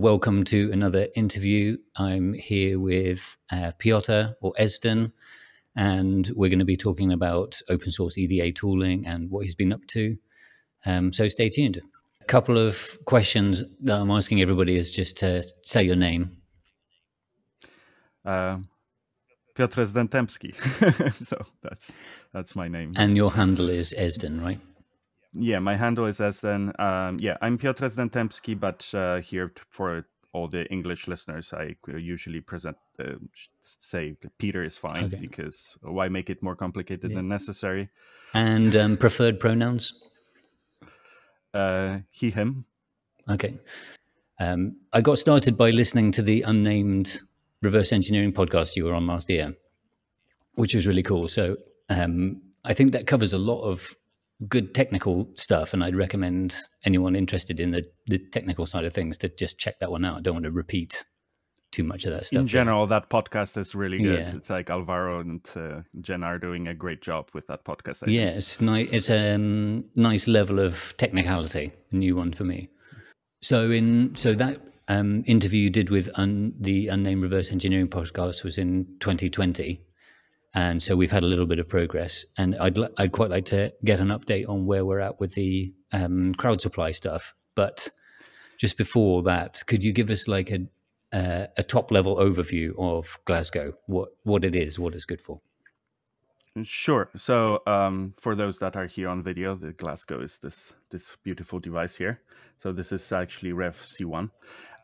Welcome to another interview. I'm here with Piotr or Esden, and we're going to be talking about open source EDA tooling and what he's been up to. So stay tuned. A couple of questions that I'm asking everybody is just to say your name. Piotr Esden-Tempski. So that's my name. And your handle is Esden, right? Yeah, my handle is Esden. I'm Piotr Esden-Tempski, but here for all the English listeners, I usually say Peter is fine, because why make it more complicated than necessary? And preferred pronouns? He, him. Okay. I got started by listening to the Unnamed reverse engineering podcast you were on last year, which was really cool. So I think that covers a lot of good technical stuff, and I'd recommend anyone interested in the technical side of things to just check that one out. I don't want to repeat too much of that stuff. In general, that podcast is really good. Yeah. It's like Alvaro and Jen are doing a great job with that podcast. Yeah, it's nice. It's a nice level of technicality, a new one for me. So that interview you did with the Unnamed Reverse Engineering podcast was in 2020. And so we've had a little bit of progress, and I'd quite like to get an update on where we're at with the crowd supply stuff. But just before that, could you give us like a top level overview of Glasgow, what it is, what it's good for? Sure. So for those that are here on video, the Glasgow is this beautiful device here. So this is actually Rev C1.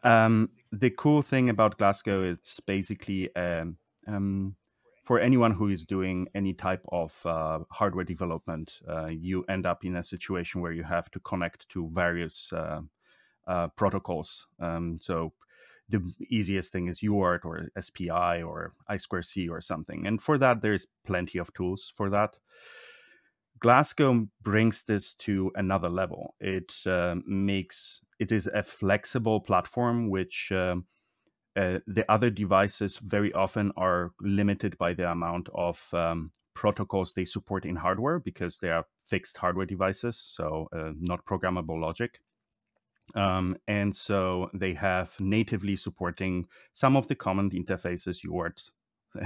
The cool thing about Glasgow is basically for anyone who is doing any type of hardware development, you end up in a situation where you have to connect to various protocols. So the easiest thing is UART or SPI or I2C or something. And for that, there's plenty of tools for that. Glasgow brings this to another level. It is a flexible platform, which the other devices very often are limited by the amount of protocols they support in hardware, because they are fixed hardware devices, so not programmable logic. And so they have natively supporting some of the common interfaces, UART,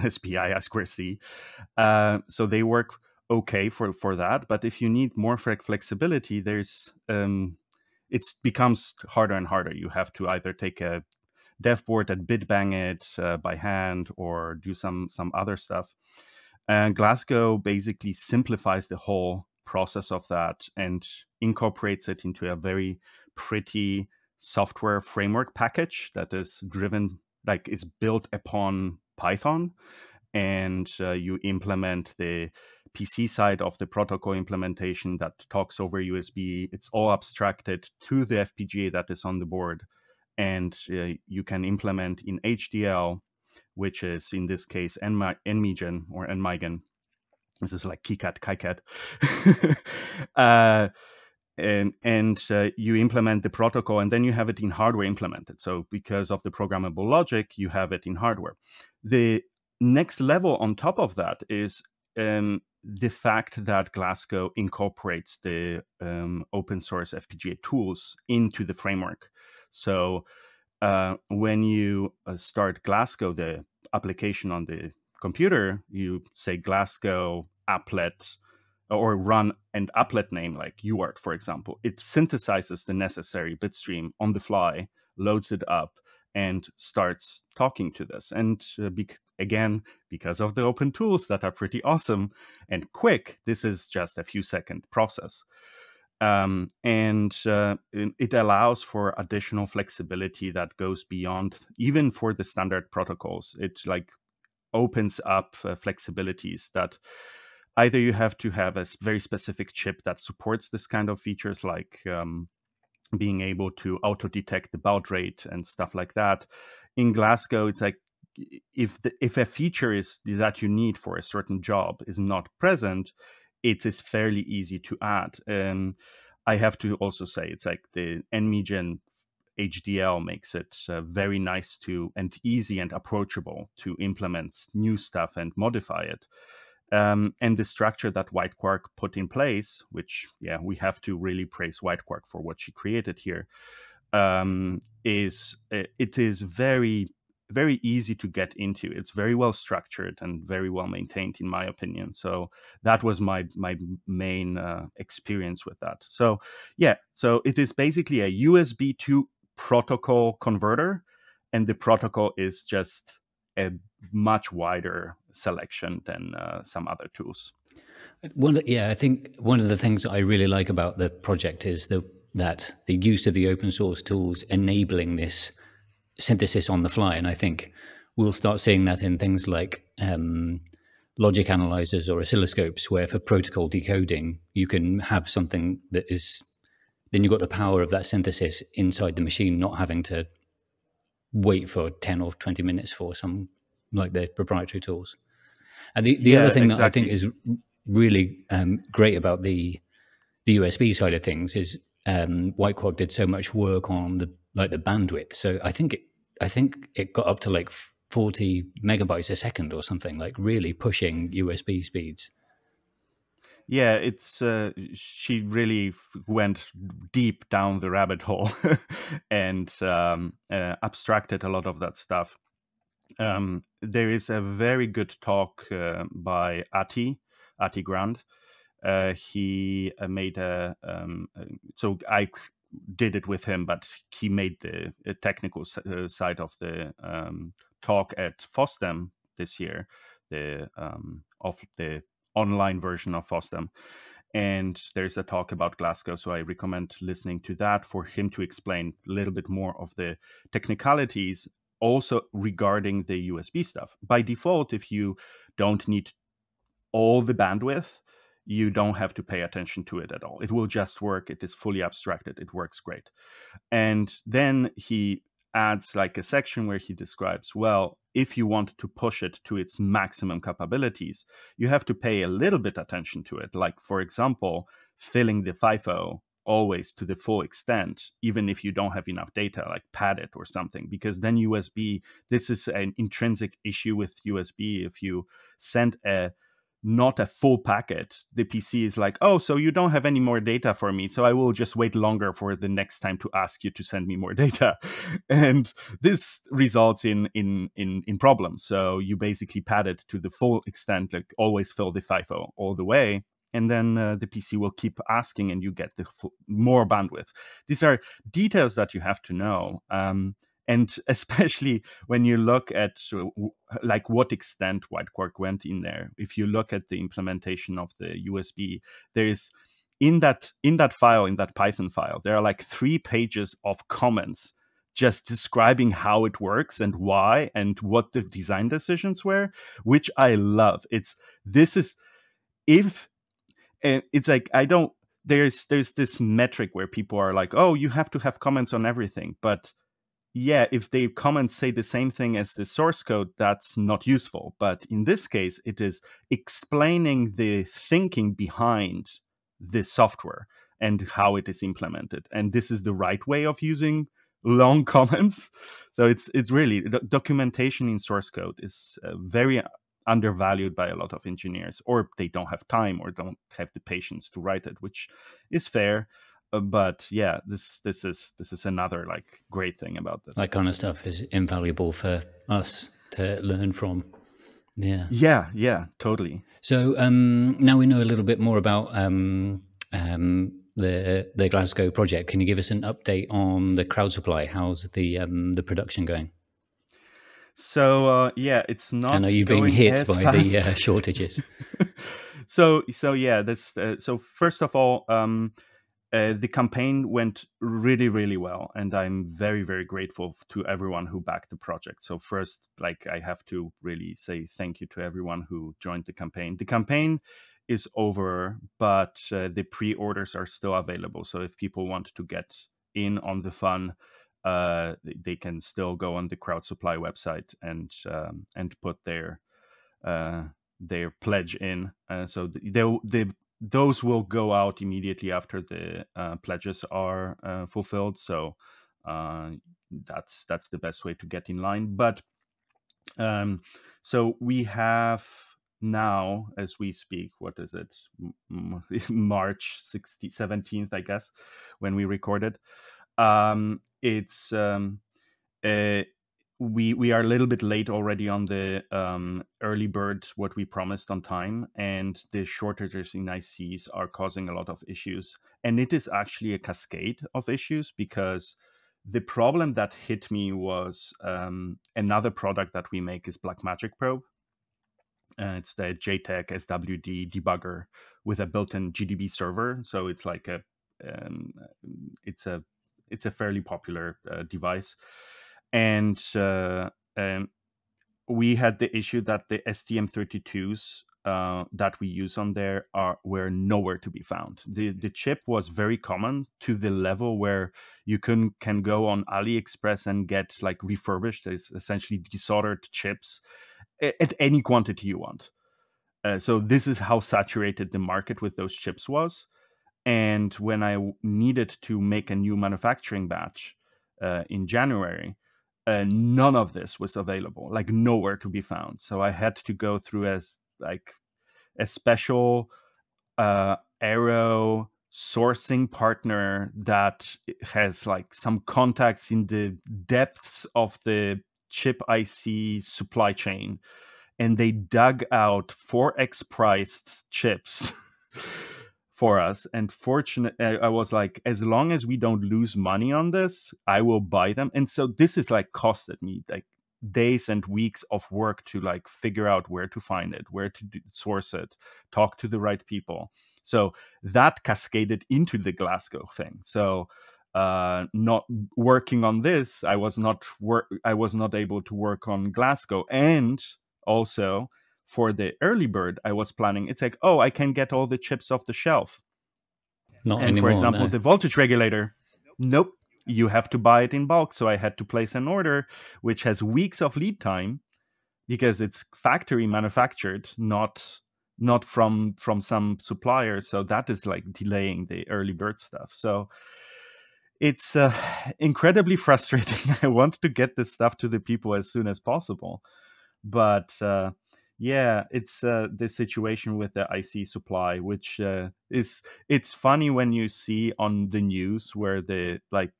SPI, I2C. So they work okay for that. But if you need more flexibility, there's it becomes harder and harder. You have to either take a dev board and bit bang it by hand or do some other stuff. And Glasgow basically simplifies the whole process of that and incorporates it into a very pretty software framework package that is driven, like is built upon Python. And you implement the PC side of the protocol implementation that talks over USB. It's all abstracted to the FPGA that is on the board. And you can implement in HDL, which is in this case NMigen or NMigen. This is like KiCad, KiCad. And you implement the protocol, and then you have it in hardware implemented. So because of the programmable logic, you have it in hardware. The next level on top of that is the fact that Glasgow incorporates the open source FPGA tools into the framework. So when you start Glasgow, the application on the computer, you say Glasgow applet or run an applet name like UART, for example. It synthesizes the necessary bitstream on the fly, loads it up, and starts talking to this. And again, because of the open tools that are pretty awesome and quick, this is just a few second process. And it allows for additional flexibility that goes beyond even for the standard protocols. It like opens up flexibilities that either you have to have a very specific chip that supports this kind of features, like being able to auto-detect the baud rate and stuff like that. In Glasgow, it's like if a feature is that you need for a certain job is not present, it is fairly easy to add. I have to also say it's like the NMigen HDL makes it very nice to and easy and approachable to implement new stuff and modify it. And the structure that White Quark put in place, which, we have to really praise White Quark for what she created here, it is very easy to get into. It's very well structured and very well maintained, in my opinion. So that was my main experience with that. So yeah, so it is basically a USB to protocol converter, and the protocol is just a much wider selection than some other tools. I think one of the things that I really like about the project is that the use of the open source tools enabling this synthesis on the fly. And I think we'll start seeing that in things like logic analyzers or oscilloscopes, where for protocol decoding, you can have something that is, then you've got the power of that synthesis inside the machine, not having to wait for 10 or 20 minutes for some, like the proprietary tools. And the other thing that I think is really great about the USB side of things is White Quad did so much work on the bandwidth. So I think it got up to like 40 megabytes a second or something, like really pushing USB speeds. Yeah, it's she really went deep down the rabbit hole and abstracted a lot of that stuff. There is a very good talk by Attie Grande. He made so I did it with him, but he made the technical side of the talk at FOSDEM this year, of the online version of FOSDEM. And there's a talk about Glasgow, so I recommend listening to that for him to explain a little bit more of the technicalities also regarding the USB stuff. By default, if you don't need all the bandwidth, you don't have to pay attention to it at all. It will just work. It is fully abstracted. It works great. And then he adds like a section where he describes, well, if you want to push it to its maximum capabilities, you have to pay a little bit attention to it. Like, for example, filling the FIFO always to the full extent, even if you don't have enough data, like pad it or something, because then USB, this is an intrinsic issue with USB. If you send not a full packet, the PC is like, oh, so you don't have any more data for me, so I will just wait longer for the next time to ask you to send me more data. And this results in problems. So you basically pad it to the full extent, like always fill the FIFO all the way, and then the PC will keep asking and you get the more bandwidth. These are details that you have to know. And especially when you look at like what extent White Quad went in there. If you look at the implementation of the USB, there is in that file, in that Python file, there are like 3 pages of comments just describing how it works and why and what the design decisions were, which I love. It's like there's this metric where people are like, oh, you have to have comments on everything, but yeah, if the comments say the same thing as the source code, that's not useful. But in this case, it is explaining the thinking behind the software and how it is implemented. And this is the right way of using long comments. So it's really, documentation in source code is very undervalued by a lot of engineers, or they don't have time or don't have the patience to write it, which is fair. But yeah, this is another like great thing about this. That kind of stuff is invaluable for us to learn from. Yeah, totally. So now we know a little bit more about the Glasgow project. Can you give us an update on the crowd supply? How's the production going? So yeah, it's not. And are you being hit by fast. the shortages? So yeah, this. So first of all, the campaign went really, really well, and I'm very, very grateful to everyone who backed the project. So first, like, I have to really say thank you to everyone who joined the campaign. The campaign is over, but the pre-orders are still available. So if people want to get in on the fun, they can still go on the Crowd Supply website and put their pledge in. So those will go out immediately after the pledges are fulfilled. So that's the best way to get in line. But so we have now, as we speak, what is it? March 17th, I guess, when we recorded. it's we are a little bit late already on the early bird, what we promised on time, and the shortages in ICs are causing a lot of issues. And it is actually a cascade of issues, because the problem that hit me was another product that we make is Blackmagic Probe. It's the JTAG SWD debugger with a built-in GDB server. So it's like it's a fairly popular device. And we had the issue that the STM32s that we use on there were nowhere to be found. The chip was very common, to the level where you can go on AliExpress and get like refurbished, it's essentially desoldered chips at any quantity you want. So this is how saturated the market with those chips was. And when I needed to make a new manufacturing batch in January, none of this was available, like nowhere to be found. So I had to go through a special Aero sourcing partner that has like some contacts in the depths of the chip IC supply chain, and they dug out 4x priced chips for us. And I was like, as long as we don't lose money on this, I will buy them. And so this is like costed me like days and weeks of work to like figure out where to find it, where to source it, talk to the right people. So that cascaded into the Glasgow thing. So not working on this, I was not able to work on Glasgow. And also for the early bird, I was planning, it's like, oh, I can get all the chips off the shelf. Not and anymore, for example, no. the voltage regulator, nope, you have to buy it in bulk. So I had to place an order, which has weeks of lead time, because it's factory manufactured, not from some supplier. So that is like delaying the early bird stuff. So it's incredibly frustrating. I want to get this stuff to the people as soon as possible. But yeah, it's the situation with the IC supply, which it's funny when you see on the news where the like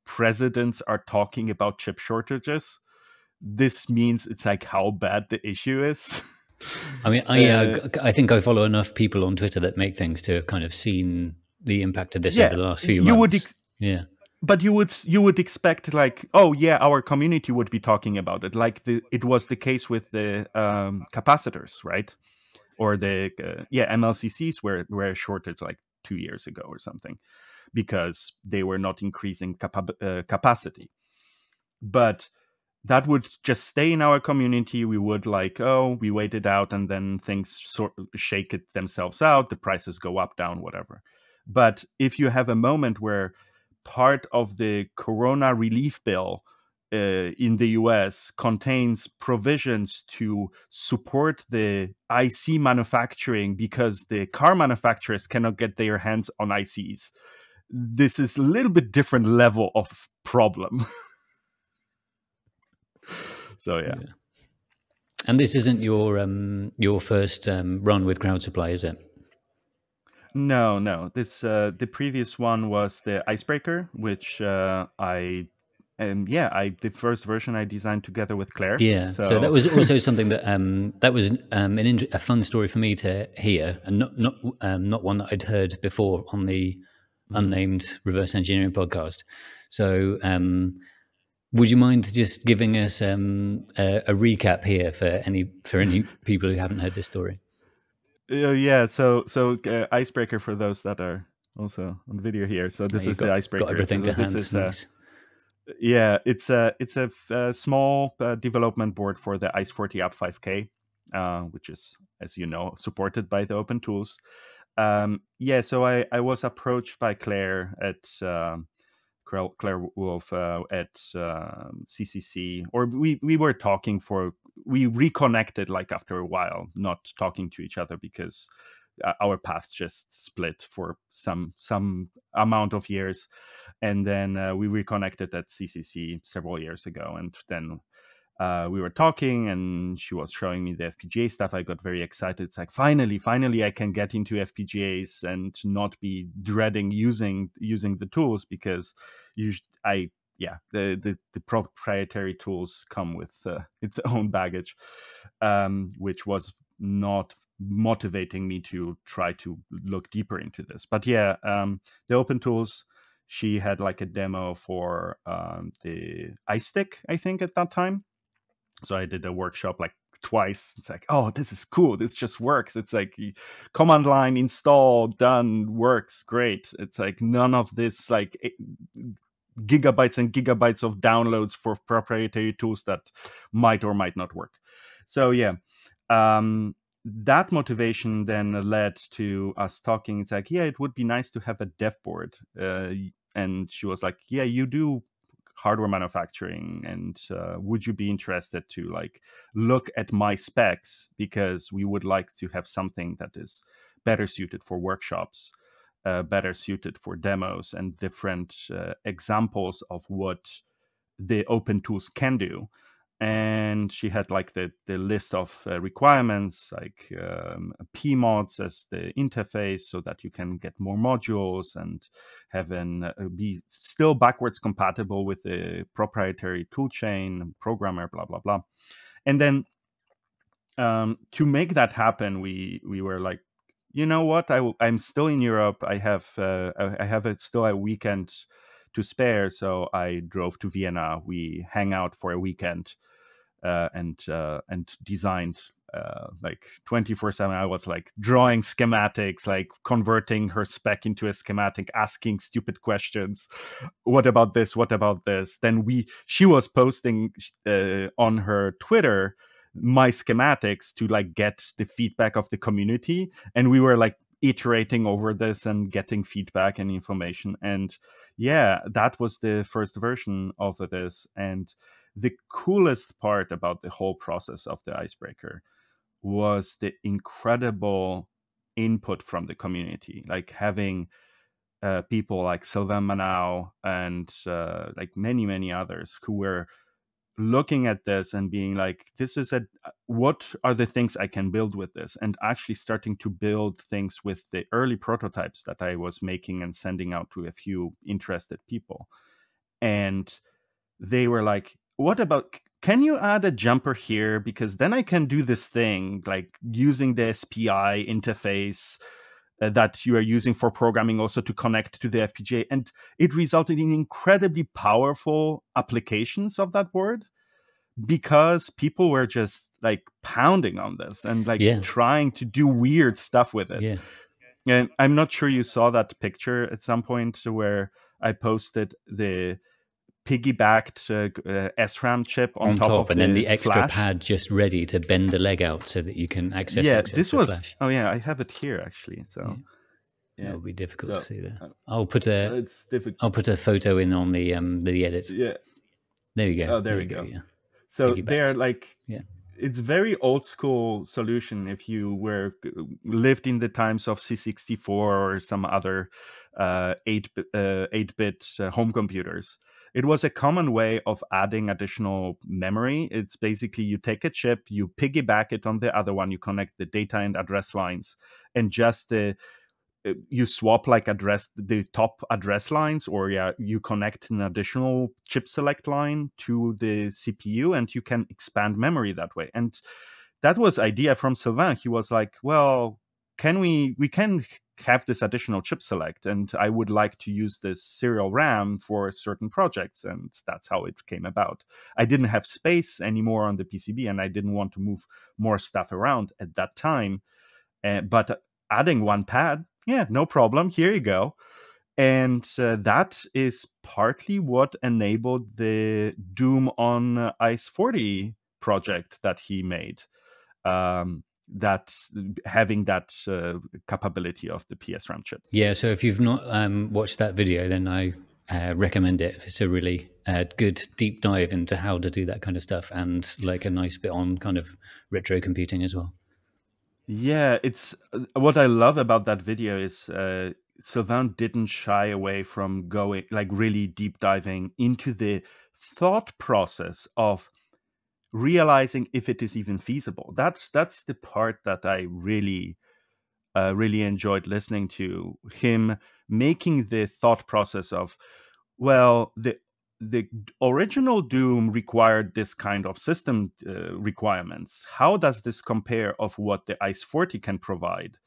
presidents are talking about chip shortages. This means it's like how bad the issue is. I mean, I think I follow enough people on Twitter that make things to have kind of seen the impact of this over the last few months. But you would expect like, oh yeah, our community would be talking about it, like it was the case with the capacitors, right? Or the MLCCs were shorted like 2 years ago or something, because they were not increasing capacity. But that would just stay in our community. We would like, oh, we wait it out, and then things sort of shake it themselves out. The prices go up, down, whatever. But if you have a moment where part of the Corona relief bill in the US contains provisions to support the IC manufacturing because the car manufacturers cannot get their hands on ICs, this is a little bit different level of problem. So yeah. And this isn't your first run with crowd supply, is it? No. This the previous one was the iCEBreaker, which the first version I designed together with Claire. Yeah. So that was also something that that was a fun story for me to hear, and not one that I'd heard before on the Unnamed Reverse Engineering podcast. So would you mind just giving us a recap here for any people who haven't heard this story? Yeah, so iCEBreaker, for those that are also on video here. So this is the iCEBreaker. Got everything to hand. This is yeah, it's a small development board for the ICE40 App 5K, which is, as you know, supported by the open tools. So I was approached by Claire Wolf at CCC, or we were talking we reconnected like after a while, not talking to each other because our paths just split for some amount of years, and then we reconnected at CCC several years ago, and then we were talking and she was showing me the FPGA stuff. I got very excited. It's like, finally I can get into FPGAs and not be dreading using the tools, because the proprietary tools come with its own baggage, which was not motivating me to try to look deeper into this. But the open tools, she had like a demo for the iStick, I think, at that time. So I did a workshop like twice. It's like, oh, this is cool. This just works. It's like command line, install, done, works, great. It's like none of this like gigabytes and gigabytes of downloads for proprietary tools that might or might not work. So that motivation then led to us talking. It's like, it would be nice to have a dev board. And she was like, you do hardware manufacturing, and would you be interested to like look at my specs, because we would like to have something that is better suited for workshops, better suited for demos, and different examples of what the open tools can do. And she had like the list of requirements, like PMODs as the interface, so that you can get more modules and have be still backwards compatible with the proprietary toolchain, programmer, blah blah blah. And then to make that happen, we were like, you know what? I'm still in Europe. I have still a weekend to spare, so I drove to Vienna. We hang out for a weekend and designed like 24/7. I was like drawing schematics, like converting her spec into a schematic, asking stupid questions. What about this? What about this? Then she was posting on her Twitter my schematics to like get the feedback of the community, and we were like iterating over this and getting feedback and information. And that was the first version of this. And the coolest part about the whole process of the iCEBreaker was the incredible input from the community, like having people like Sylvain Munaut and like many others who were looking at this and being like, what are the things I can build with this, and actually starting to build things with the early prototypes that I was making and sending out to a few interested people. And they were like, what about, can you add a jumper here, because then I can do this thing like using the SPI interface that you are using for programming also to connect to the FPGA. And it resulted in incredibly powerful applications of that board, because people were just like pounding on this and like trying to do weird stuff with it. And I'm not sure you saw that picture at some point where I posted the piggybacked SRAM chip on top of and then the extra flash pad just ready to bend the leg out so that you can access this was flash. I have it here actually, so it'll be difficult to see there. I'll put a photo in on the edits. There you go. Oh, there we go. So they're like, it's very old school solution. If you lived in the times of C64 or some other 8-bit home computers, it was a common way of adding additional memory. It's basically, you take a chip, you piggyback it on the other one, you connect the data and address lines, and just you swap like the top address lines, or you connect an additional chip select line to the CPU, and you can expand memory that way. And that was idea from Sylvain. He was like, well, we can have this additional chip select, and I would like to use this serial RAM for certain projects. And that's how it came about. I didn't have space anymore on the PCB, and I didn't want to move more stuff around at that time. But adding one pad, no problem. Here you go. And that is partly what enabled the Doom on ICE40 project that he made. That having that capability of the PSRAM chip. Yeah, so if you've not watched that video, then I recommend it. It's a really good deep dive into how to do that kind of stuff, and like a nice bit on kind of retro computing as well. Yeah, it's what I love about that video is Sylvain didn't shy away from going like really deep diving into the thought process of realizing if it is even feasible. That's the part that I really really enjoyed listening to him, making the thought process of, well, the original Doom required this kind of system requirements. How does this compare of what the iCE40 can provide?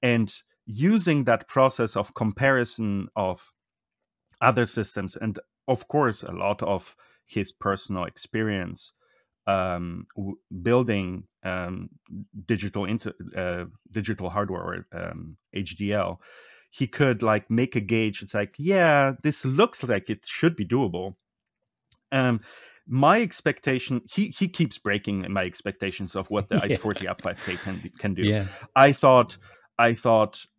And using that process of comparison of other systems, and of course a lot of his personal experience building digital hardware, or HDL, he could like make a gauge. It's like, yeah, this looks like it should be doable. My expectation, he keeps breaking my expectations of what the iCE40 Up5K can do. Yeah. I thought,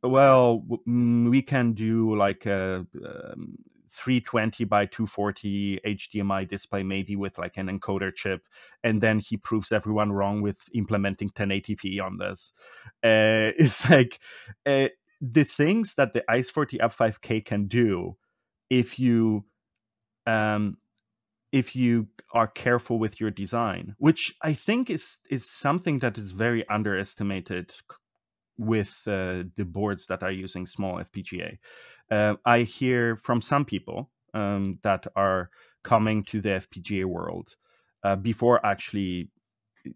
well, we can do like a 320 by 240 HDMI display, maybe with like an encoder chip, and then he proves everyone wrong with implementing 1080p on this. It's like the things that the iCE40 Up5K can do, if you are careful with your design, which I think is something that is very underestimated with the boards that are using small FPGA. I hear from some people that are coming to the FPGA world before actually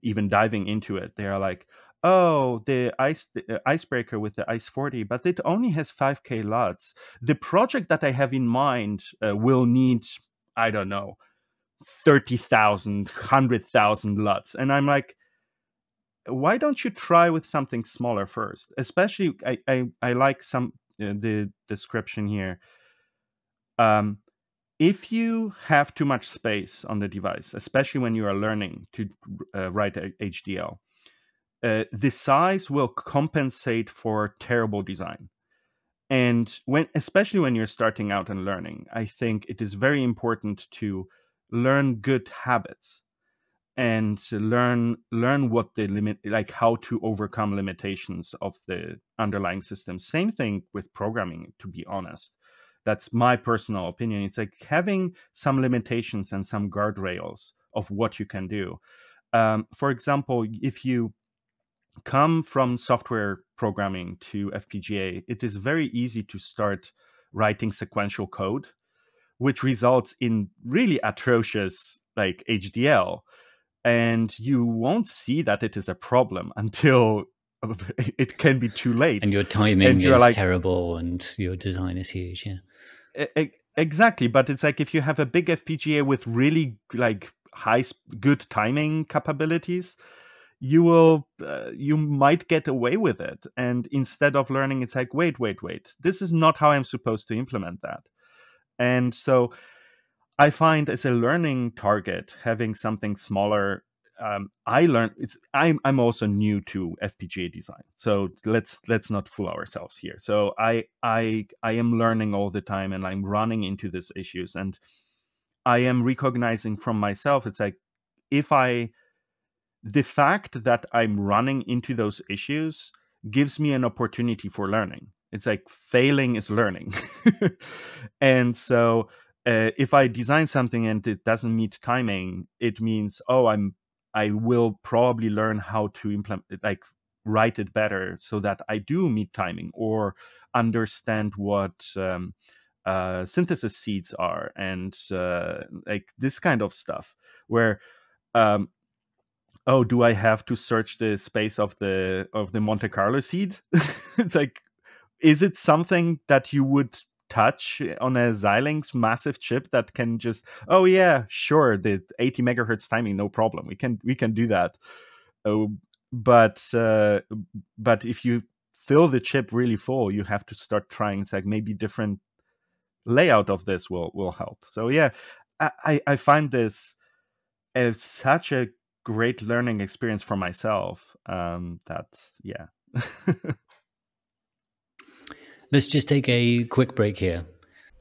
even diving into it. They are like, oh, the iCEBreaker with the iCE40, but it only has 5K LUTs. The project that I have in mind will need, I don't know, 30,000, 100,000 LUTs. And I'm like, why don't you try with something smaller first? Especially, I like some the description here. If you have too much space on the device, especially when you are learning to write HDL, the size will compensate for terrible design. And especially when you're starting out and learning, I think it is very important to learn good habits and learn what the limit, like how to overcome limitations of the underlying system. Same thing with programming, to be honest. That's my personal opinion. It's like having some limitations and some guardrails of what you can do. For example, if you come from software programming to FPGA, it is very easy to start writing sequential code, which results in really atrocious like HDL. And you won't see that it is a problem until it can be too late. And your timing is like, terrible, and your design is huge. Yeah, exactly. But it's like if you have a big FPGA with really like good timing capabilities, you might get away with it. And instead of learning, it's like, wait, this is not how I'm supposed to implement that. And so I find as a learning target, having something smaller, I'm also new to FPGA design, so let's not fool ourselves here. So I am learning all the time, and I'm running into these issues, and I am recognizing from myself, it's like, the fact that I'm running into those issues gives me an opportunity for learning. It's like failing is learning. And so if I design something and it doesn't meet timing, it means, I will probably learn how to implement, like write it better so that I do meet timing, or understand what synthesis seeds are, and like this kind of stuff, where do I have to search the space of the Monte Carlo seed? It's like, is it something that you would touch on a Xilinx massive chip that can just, oh yeah, sure, the 80 megahertz timing, no problem, we can do that. But if you fill the chip really full, you have to start trying. It's like, maybe different layout of this will help. So yeah, I find this as such a great learning experience for myself. Yeah. Let's just take a quick break here.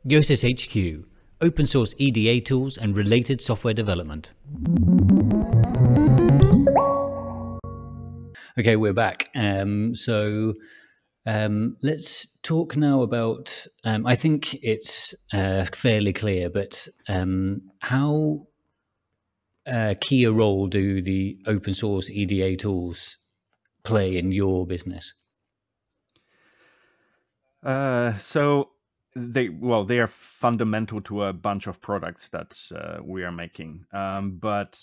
Gyosis HQ, open source EDA tools and related software development. Okay, we're back. Let's talk now about, I think it's fairly clear, but how key a role do the open source EDA tools play in your business? So they are fundamental to a bunch of products that we are making, but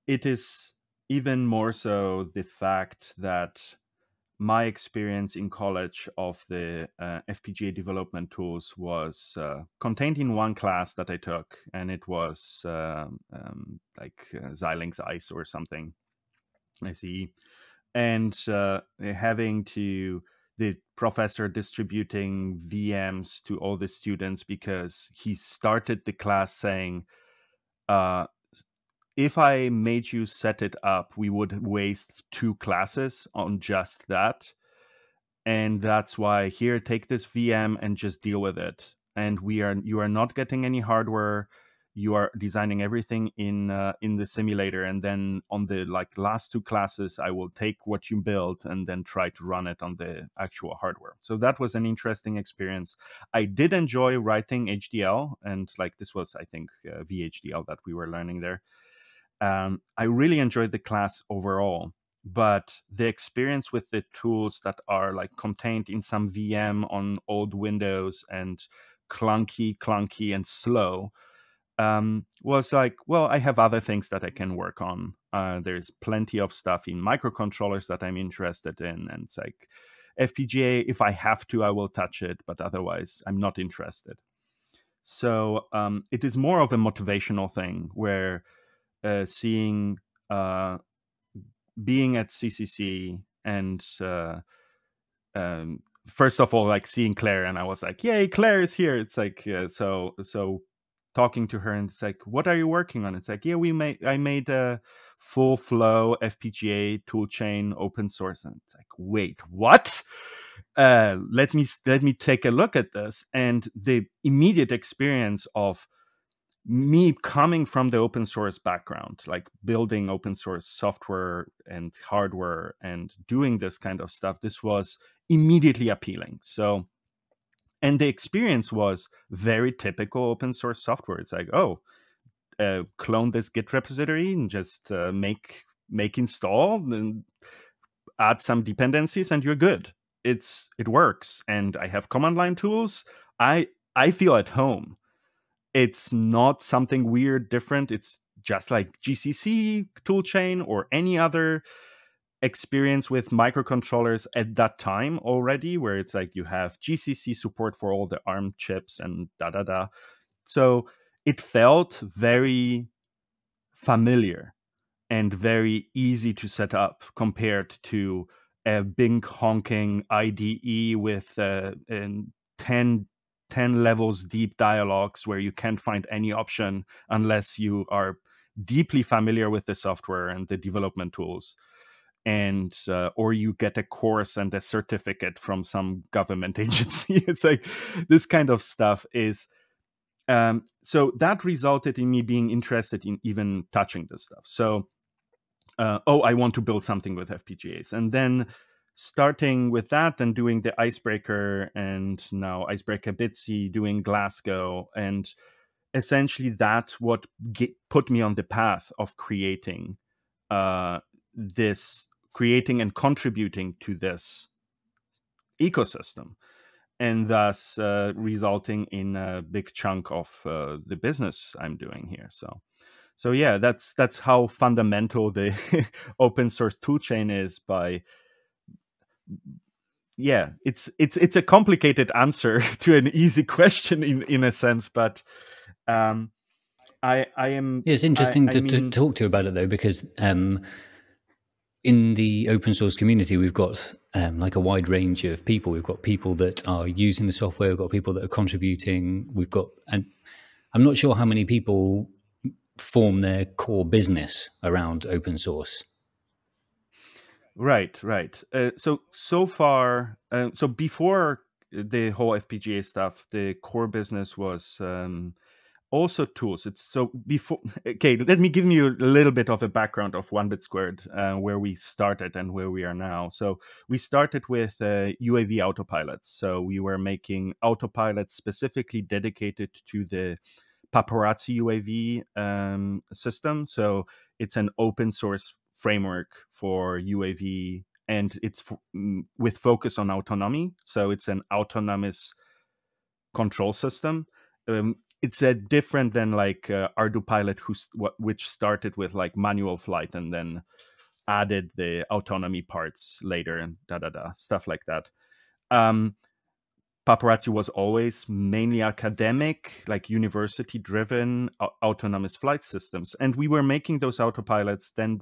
it is even more so the fact that my experience in college of the FPGA development tools was contained in one class that I took, and it was like Xilinx ICE or something, ICE, and having to the professor distributing VMs to all the students because he started the class saying, if I made you set it up, we would waste 2 classes on just that. And that's why here, take this VM and just deal with it. And you are not getting any hardware. You are designing everything in the simulator, and then on the last 2 classes, I will take what you built and then try to run it on the actual hardware. So that was an interesting experience. I did enjoy writing HDL, and this was, I think, VHDL that we were learning there. I really enjoyed the class overall, but the experience with the tools that are contained in some VM on old Windows and clunky and slow was well, I have other things that I can work on. There's plenty of stuff in microcontrollers that I'm interested in, and it's FPGA, if I have to, I will touch it, but otherwise I'm not interested. So it is more of a motivational thing where seeing being at CCC and first of all, seeing Claire, and I was yay, Claire is here. It's so talking to her, and it's what are you working on? It's yeah, I made a full flow FPGA toolchain open source, and it's wait, what? Let me take a look at this. And the immediate experience of me coming from the open source background, building open source software and hardware and doing this kind of stuff, this was immediately appealing. So, and the experience was very typical open source software. It's clone this Git repository and just make install and add some dependencies, and you're good. It works, and I have command line tools. I feel at home. It's not something weird, different. It's just like GCC toolchain or any other experience with microcontrollers at that time already, where it's you have GCC support for all the ARM chips and da-da-da. So it felt very familiar and very easy to set up compared to a big honking IDE with 10 levels deep dialogues where you can't find any option unless you are deeply familiar with the software and the development tools, and or you get a course and a certificate from some government agency. It's this kind of stuff is so that resulted in me being interested in even touching this stuff. So I want to build something with FPGAs, and then starting with that and doing the iCEBreaker, and now iCEBreaker Bitsy, doing Glasgow, and essentially that's what put me on the path of creating and contributing to this ecosystem, and thus resulting in a big chunk of the business I'm doing here. So yeah, that's how fundamental the open source toolchain is. Yeah, it's a complicated answer to an easy question in a sense, but I am. Yeah, it's interesting to talk to you about it though, because in the open source community, we've got a wide range of people. We've got people that are using the software. We've got people that are contributing. And I'm not sure how many people form their core business around open source. Right. So far, so before the whole FPGA stuff, the core business was also tools. It's so before. Okay, let me give you a little bit of a background of 1BitSquared, where we started and where we are now. So we started with UAV autopilots. So we were making autopilots specifically dedicated to the Paparazzi UAV system. So it's an open source framework for UAV, and it's with focus on autonomy. So it's an autonomous control system. It's a different than like ArduPilot, which started with like manual flight and then added the autonomy parts later and stuff like that. Paparazzi was always mainly academic, like university-driven autonomous flight systems, and we were making those autopilots. Then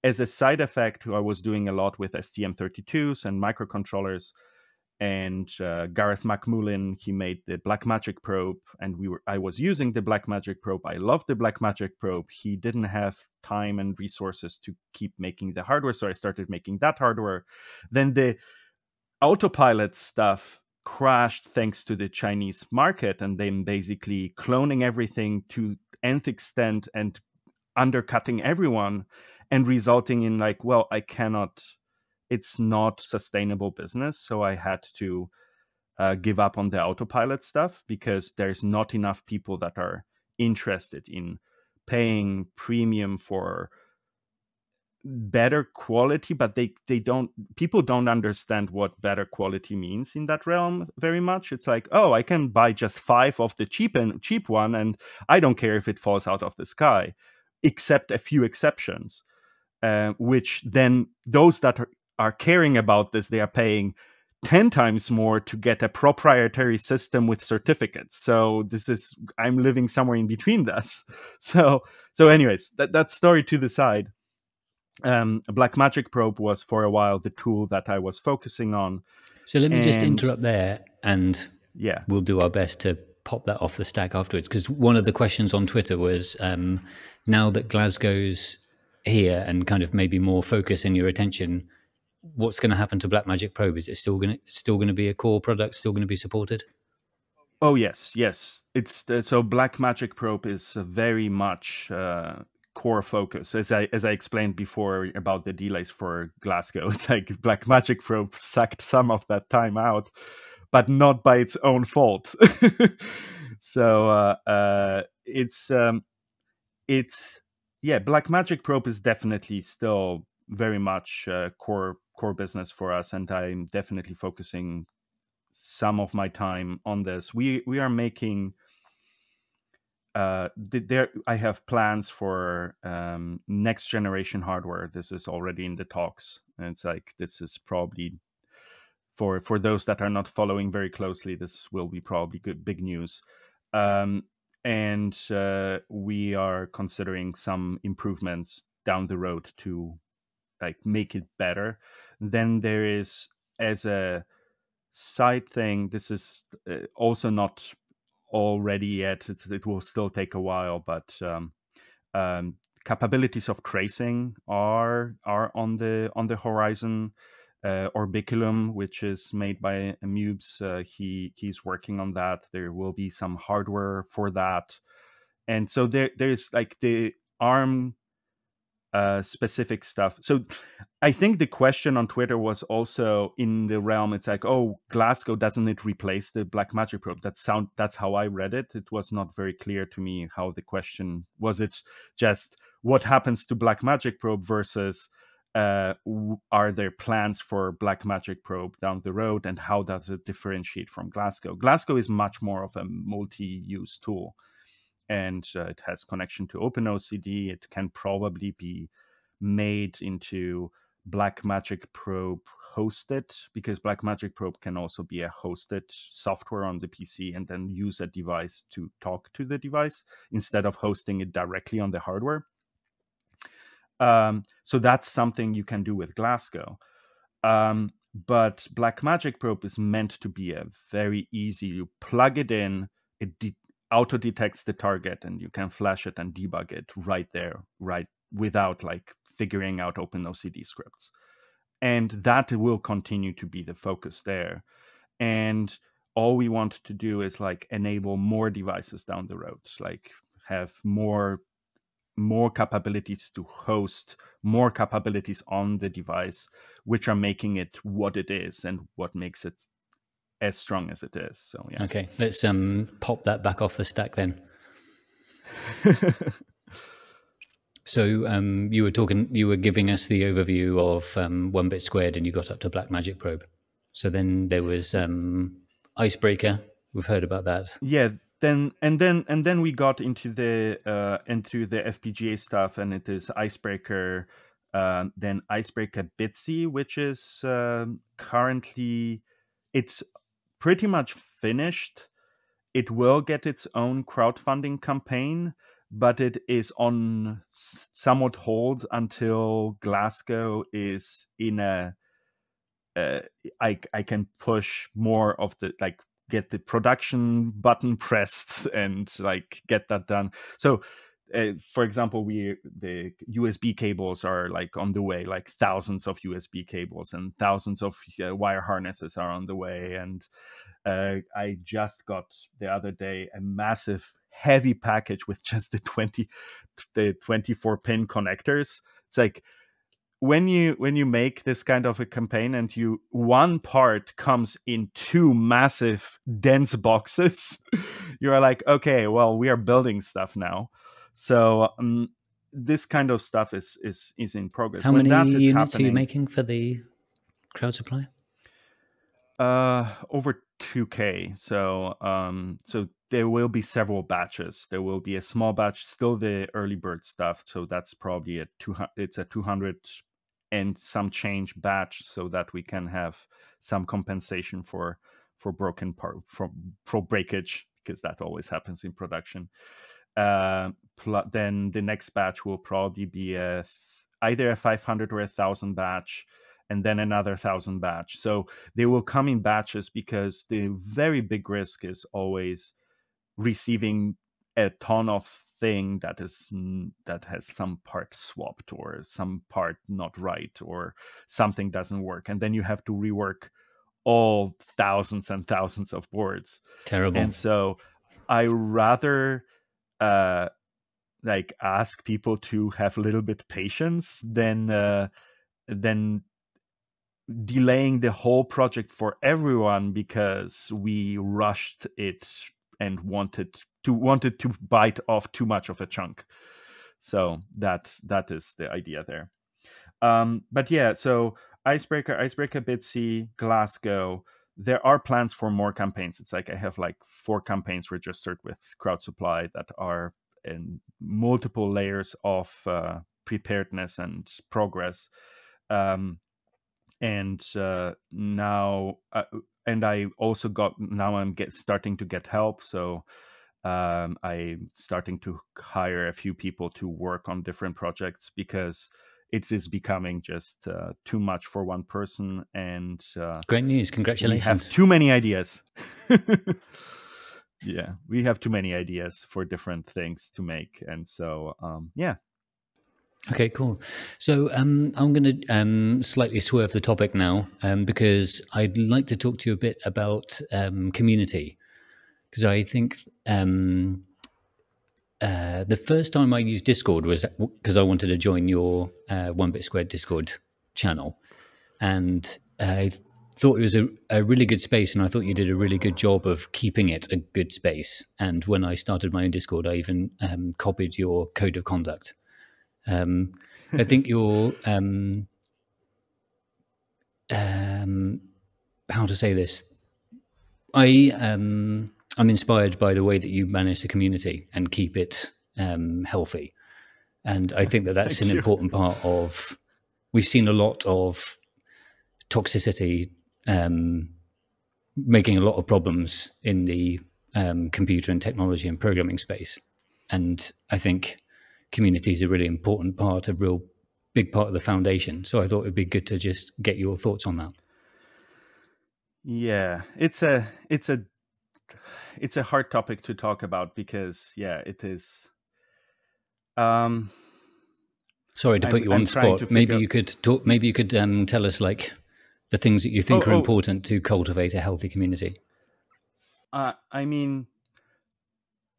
as a side effect, I was doing a lot with STM32s and microcontrollers. And Gareth McMullen, he made the Blackmagic Probe, and I was using the Blackmagic Probe. I loved the Blackmagic Probe. He didn't have time and resources to keep making the hardware, so I started making that hardware. Then the autopilot stuff crashed thanks to the Chinese market, and then basically cloning everything to nth extent and undercutting everyone, and resulting in like, well, it's not sustainable business. So I had to give up on the autopilot stuff because there's not enough people that are interested in paying premium for better quality, but people don't understand what better quality means in that realm very much. It's like, oh, I can buy just 5 of the cheap one, and I don't care if it falls out of the sky, except a few exceptions, which then those that are caring about this, they are paying 10 times more to get a proprietary system with certificates. So I'm living somewhere in between this. So anyways, that story to the side. Blackmagic Probe was for a while the tool that I was focusing on. So let me just interrupt there, and we'll do our best to pop that off the stack afterwards. Because one of the questions on Twitter was, now that Glasgow's here and kind of maybe more focus in your attention, what's going to happen to Blackmagic Probe? Is it still going to be a core product, still going to be supported? Oh yes. It's so Blackmagic Probe is very much core focus. As I explained before about the delays for Glasgow, it's like Blackmagic Probe sucked some of that time out, but not by its own fault. So Blackmagic Probe is definitely still very much core business for us, and I'm definitely focusing some of my time on this. We are making I have plans for next generation hardware. This is already in the talks, and it's like, this is probably for those that are not following very closely, this will be probably big news. And we are considering some improvements down the road to like make it better. Then there is, as a side thing, this is also not already yet. It will still take a while, but capabilities of tracing are on the horizon. Orbiculum, which is made by Amubes, he's working on that. There will be some hardware for that, and so there's like the ARM specific stuff. So I think the question on Twitter was also in the realm. It's like, oh, Glasgow, doesn't it replace the Blackmagic Probe? That's how I read it. It was not very clear to me how the question was. It just what happens to Blackmagic Probe versus are there plans for Blackmagic Probe down the road, and how does it differentiate from Glasgow? Glasgow is much more of a multi-use tool, and it has connection to OpenOCD. It can probably be made into Blackmagic Probe hosted, because Blackmagic Probe can also be a hosted software on the PC and then use a device to talk to the device instead of hosting it directly on the hardware. So that's something you can do with Glasgow. But Blackmagic Probe is meant to be a very easy, you plug it in, it auto detects the target, and you can flash it and debug it right there, right, without like figuring out OpenOCD scripts. And that will continue to be the focus there. And all we want to do is like enable more devices down the road, like have more capabilities to host, more capabilities on the device, which are making it what it is and what makes it as strong as it is. So yeah. Okay, let's pop that back off the stack then. So you were giving us the overview of 1 bit squared, and you got up to Blackmagic Probe. So then there was iCEBreaker. We've heard about that. Yeah. Then we got into the FPGA stuff, and it is iCEBreaker, then iCEBreaker Bitsy, which is currently, it's pretty much finished. It will get its own crowdfunding campaign, but it is on somewhat hold until Glasgow is in a. I can push more of the, like, get the production button pressed and like get that done. So, for example, the USB cables are like on the way, like thousands of USB cables and thousands of wire harnesses are on the way. And I just got the other day a massive heavy package with just the 24 pin connectors. It's like, when you make this kind of a campaign and one part comes in two massive dense boxes, you're like, okay, well, we are building stuff now. So this kind of stuff is in progress. How many units are you making for the crowd supply? Over 2K. So so there will be several batches. There will be a small batch, still the early bird stuff. So that's probably it's a 200 and some change batch, so that we can have some compensation for broken part, for breakage, because that always happens in production. Then the next batch will probably be either a 500 or 1,000 batch, and then another 1,000 batch. So they will come in batches, because the very big risk is always receiving a ton of thing that has some part swapped or some part not right or something doesn't work, and then you have to rework all thousands and thousands of boards. Terrible. And so I rather like ask people to have a little bit patience than delaying the whole project for everyone because we rushed it and wanted to bite off too much of a chunk. So that is the idea there. But yeah, so iCEBreaker Bitsy, Glasgow. There are plans for more campaigns. It's like I have like 4 campaigns registered with Crowd Supply that are in multiple layers of preparedness and progress. And now, and I also I'm starting to get help. So I'm starting to hire a few people to work on different projects, because it is becoming just too much for one person. And great news! Congratulations. We have too many ideas. Yeah, we have too many ideas for different things to make, and so yeah. Okay, cool. So I'm going to slightly swerve the topic now, because I'd like to talk to you a bit about community, because I think the first time I used Discord was because I wanted to join your 1 bit squared Discord channel, and I thought it was a really good space, and I thought you did a really good job of keeping it a good space. And when I started my own Discord, I even copied your code of conduct. I think you're how to say this. I'm inspired by the way that you manage the community and keep it healthy, and I think that that's an important part of. We've seen a lot of toxicity, making a lot of problems in the computer and technology and programming space, and I think community is a really important part, a real big part of the foundation. So I thought it'd be good to just get your thoughts on that. Yeah, it's a hard topic to talk about, because yeah, it is. Sorry to put you on the spot. Maybe you could talk. Maybe you could tell us like the things that you think are important to cultivate a healthy community. I mean,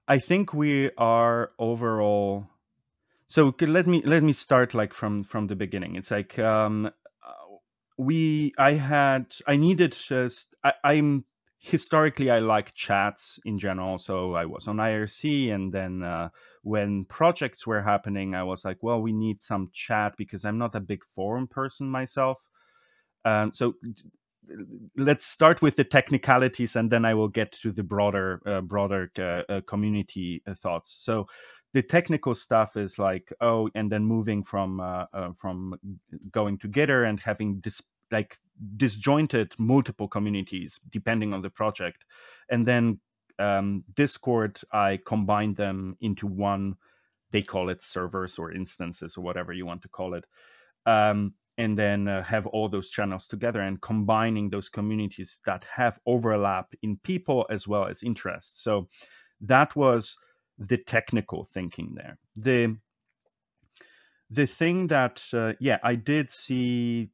I think we are overall. So let me start like from the beginning. It's like I'm historically, I like chats in general. So I was on IRC, and then when projects were happening, I was like, well, we need some chat because I'm not a big forum person myself. So let's start with the technicalities, and then I will get to the broader community thoughts. So the technical stuff is like, oh, and then moving from going together and having disjointed multiple communities depending on the project, and then Discord, I combine them into one. They call it servers or instances or whatever you want to call it. And then have all those channels together and combining those communities that have overlap in people as well as interests. So that was the technical thinking there. The thing that, I did see,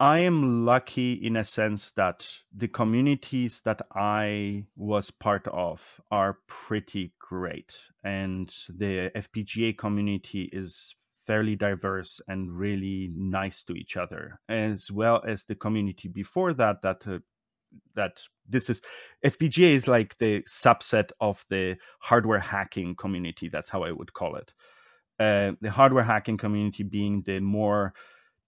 I am lucky in a sense that the communities that I was part of are pretty great. And the FPGA community is fairly diverse and really nice to each other, as well as the community before that, that this is FPGA is like the subset of the hardware hacking community. That's how I would call it. The hardware hacking community being the more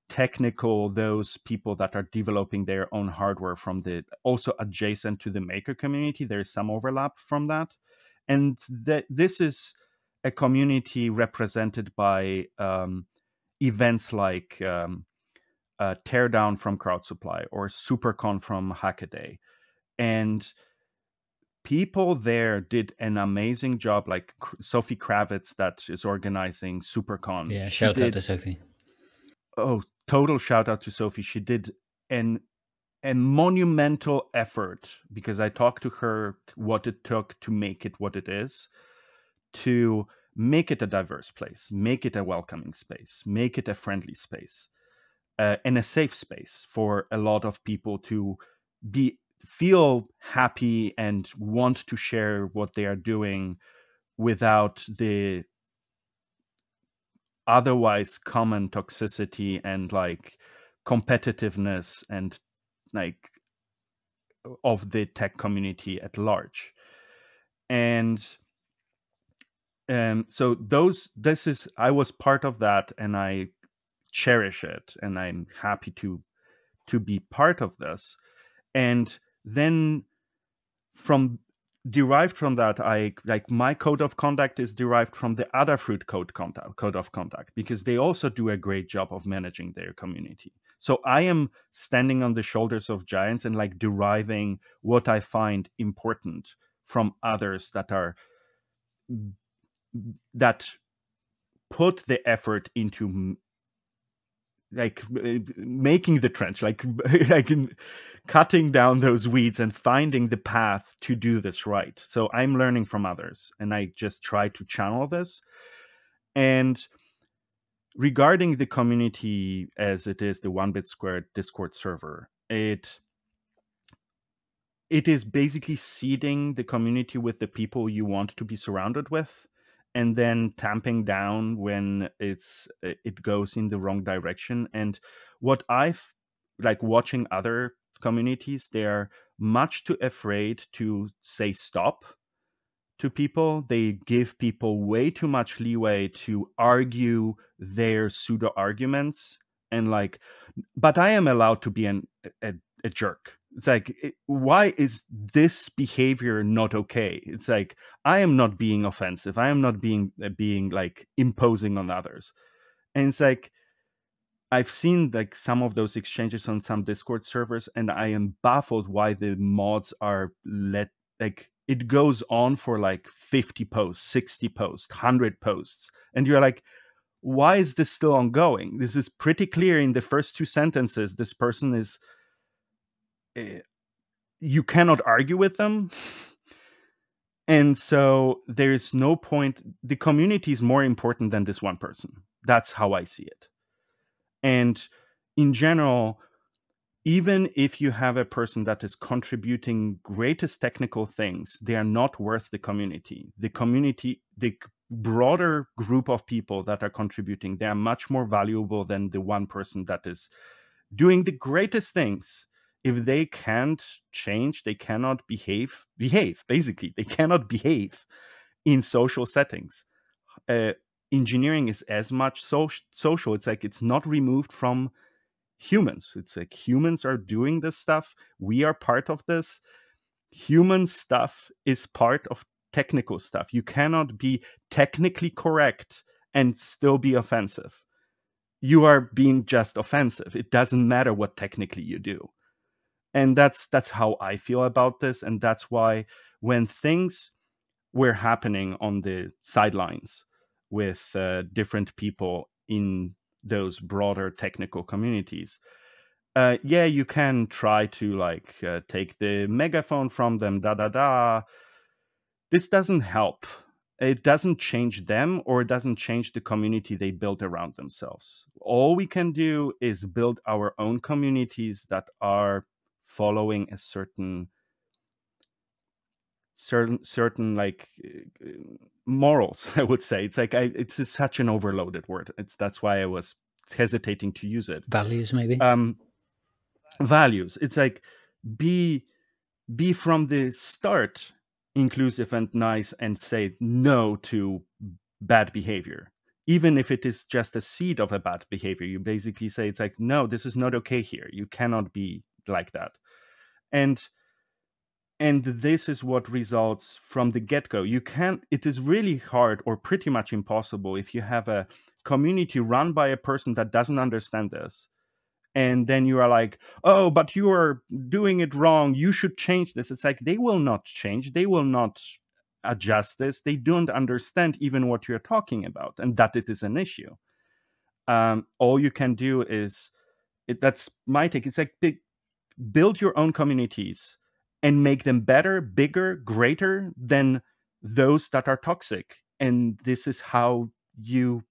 technical, those people that are developing their own hardware from the also adjacent to the maker community. There is some overlap from that. And this is a community represented by events like Teardown from Crowd Supply or Supercon from Hackaday. And people there did an amazing job, like Sophi Kravitz that is organizing Supercon. Yeah, shout out to Sophi. Oh, total shout out to Sophi. She did a monumental effort, because I talked to her what it took to make it what it is, to make it a diverse place, make it a welcoming space, make it a friendly space, and a safe space for a lot of people to feel happy and want to share what they are doing without the otherwise common toxicity and like competitiveness and like of the tech community at large. And so I was part of that, and I cherish it, and I'm happy to be part of this. And then derived from that, my code of conduct is derived from the Adafruit code of conduct, because they also do a great job of managing their community. So I am standing on the shoulders of giants and like deriving what I find important from others that put the effort into like making the trench, like cutting down those weeds and finding the path to do this right. So I'm learning from others, and I just try to channel this. And regarding the community as it is, the 1BitSquared Discord server, it is basically seeding the community with the people you want to be surrounded with, and then tamping down when it goes in the wrong direction. And what I've like watching other communities, they're much too afraid to say stop to people. They give people way too much leeway to argue their pseudo arguments, and like, but I am allowed to be a jerk. It's like, why is this behavior not okay? It's like, I am not being offensive. I am not being like imposing on others. And it's like, I've seen like some of those exchanges on some Discord servers, and I am baffled why the mods are it goes on for like 50 posts, 60 posts, 100 posts. And you're like, why is this still ongoing? This is pretty clear in the first two sentences. This person is, you cannot argue with them. And so there's no point. The community is more important than this one person. That's how I see it. And in general, even if you have a person that is contributing greatest technical things, they are not worth the community. The broader group of people that are contributing, they are much more valuable than the one person that is doing the greatest things, if they can't change, they cannot behave, basically. They cannot behave in social settings. Engineering is as much social. It's like it's not removed from humans. It's like humans are doing this stuff. We are part of this. Human stuff is part of technical stuff. You cannot be technically correct and still be offensive. You are being just offensive. It doesn't matter what technically you do. And that's how I feel about this. And that's why when things were happening on the sidelines with different people in those broader technical communities, yeah, you can try to like take the megaphone from them, This doesn't help. It doesn't change them, or it doesn't change the community they built around themselves. All we can do is build our own communities that are following a certain like morals, I would say. It's like it's such an overloaded word. That's why I was hesitating to use it. Values, maybe. Values. It's like be from the start inclusive and nice, and say no to bad behavior. Even if it is just a seed of a bad behavior, you basically say it's like, no, this is not okay here. You cannot be like that. And this is what results from the get-go. It is really hard, or pretty much impossible, if you have a community run by a person that doesn't understand this. And then you are like, oh, but you are doing it wrong. You should change this. It's like, they will not change. They will not adjust this. They don't understand even what you're talking about, and that it is an issue. All you can do is, that's my take. It's like build your own communities and make them better, bigger, greater than those that are toxic. And this is how you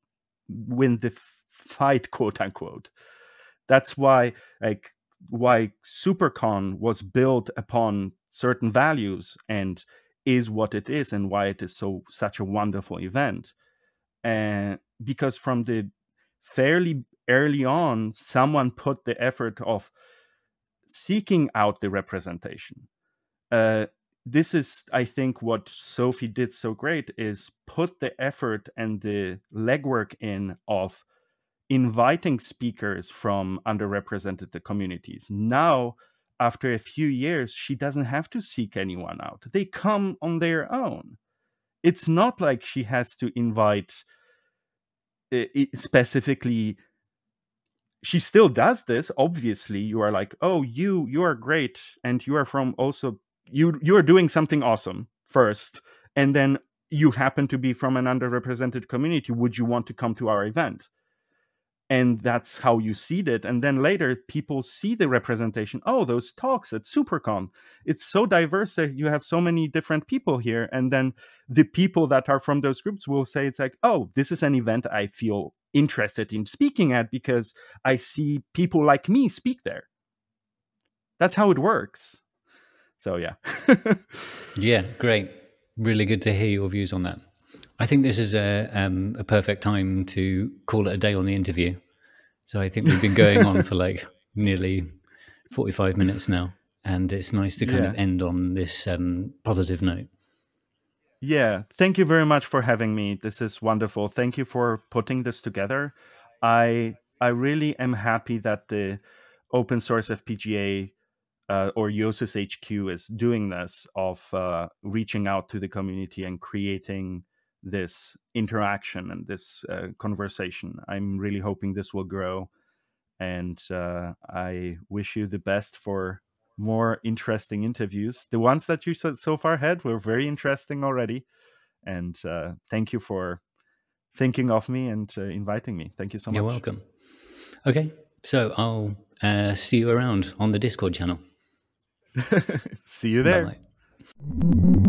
win the fight, quote unquote. That's why Supercon was built upon certain values and is what it is, and why it is such a wonderful event. And because from the fairly early on, someone put the effort of seeking out the representation. This is, I think, what Sophi did so great, is put the effort and the legwork in of inviting speakers from underrepresented communities. Now, after a few years, she doesn't have to seek anyone out. They come on their own. It's not like she has to invite specifically. She still does this. Obviously, you are like, oh, you are great, and you are from also, you are doing something awesome first, and then you happen to be from an underrepresented community. Would you want to come to our event? And that's how you seed it. And then later, people see the representation. Oh, those talks at Supercon, it's so diverse that you have so many different people here. And then the people that are from those groups will say, it's like, oh, this is an event I feel interested in speaking at, because I see people like me speak there. That's how it works. So, yeah. Yeah, great. Really good to hear your views on that. I think this is a perfect time to call it a day on the interview. So I think we've been going on for like nearly 45 minutes now, and it's nice to kind of end on this positive note. Yeah, thank you very much for having me. This is wonderful. Thank you for putting this together. I really am happy that the Open Source FPGA or Yosis HQ is doing this, of reaching out to the community and creating this interaction and this conversation. I'm really hoping this will grow, and I wish you the best for more interesting interviews. The ones that you so far had were very interesting already, and thank you for thinking of me and inviting me. Thank you so much. You're welcome. Okay, so I'll see you around on the Discord channel. See you there. Bye-bye.